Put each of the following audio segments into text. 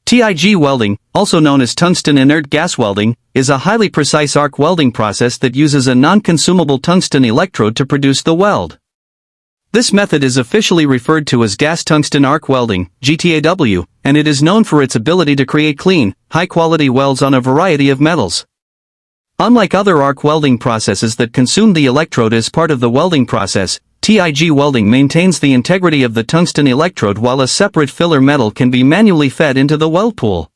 TIG welding, also known as tungsten inert gas welding, is a highly precise arc welding process that uses a non-consumable tungsten electrode to produce the weld. This method is officially referred to as gas tungsten arc welding, GTAW, and it is known for its ability to create clean, high-quality welds on a variety of metals. Unlike other arc welding processes that consume the electrode as part of the welding process, TIG welding maintains the integrity of the tungsten electrode while a separate filler metal can be manually fed into the weld pool.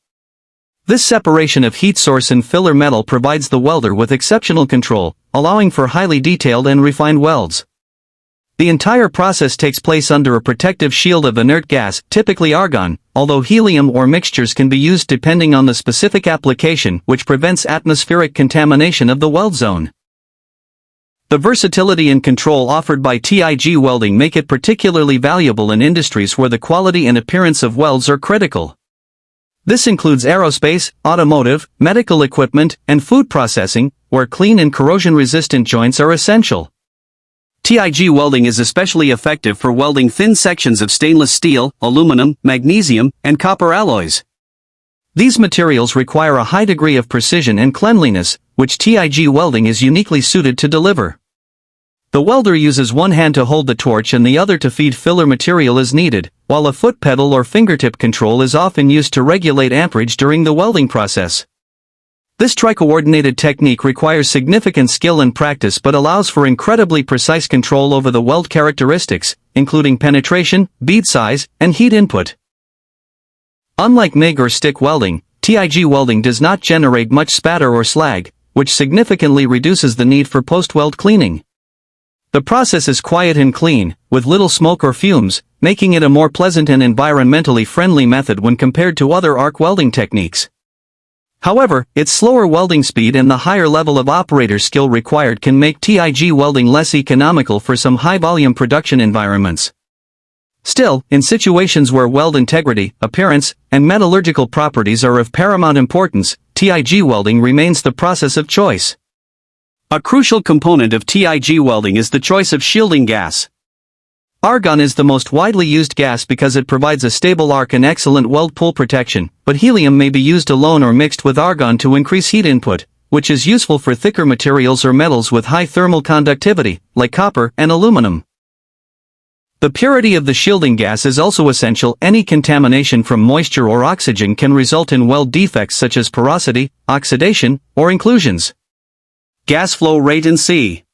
This separation of heat source and filler metal provides the welder with exceptional control, allowing for highly detailed and refined welds. The entire process takes place under a protective shield of inert gas, typically argon, although helium or mixtures can be used depending on the specific application, which prevents atmospheric contamination of the weld zone. The versatility and control offered by TIG welding make it particularly valuable in industries where the quality and appearance of welds are critical. This includes aerospace, automotive, medical equipment, and food processing, where clean and corrosion-resistant joints are essential. TIG welding is especially effective for welding thin sections of stainless steel, aluminum, magnesium, and copper alloys. These materials require a high degree of precision and cleanliness, which TIG welding is uniquely suited to deliver. The welder uses one hand to hold the torch and the other to feed filler material as needed, while a foot pedal or fingertip control is often used to regulate amperage during the welding process. This tri-coordinated technique requires significant skill and practice but allows for incredibly precise control over the weld characteristics, including penetration, bead size, and heat input. Unlike MIG or stick welding, TIG welding does not generate much spatter or slag, which significantly reduces the need for post-weld cleaning. The process is quiet and clean, with little smoke or fumes, making it a more pleasant and environmentally friendly method when compared to other arc welding techniques. However, its slower welding speed and the higher level of operator skill required can make TIG welding less economical for some high-volume production environments. Still, in situations where weld integrity, appearance, and metallurgical properties are of paramount importance, TIG welding remains the process of choice. A crucial component of TIG welding is the choice of shielding gas. Argon is the most widely used gas because it provides a stable arc and excellent weld pool protection, but helium may be used alone or mixed with argon to increase heat input, which is useful for thicker materials or metals with high thermal conductivity, like copper and aluminum. The purity of the shielding gas is also essential. Any contamination from moisture or oxygen can result in weld defects such as porosity, oxidation, or inclusions. Gas flow rate and C.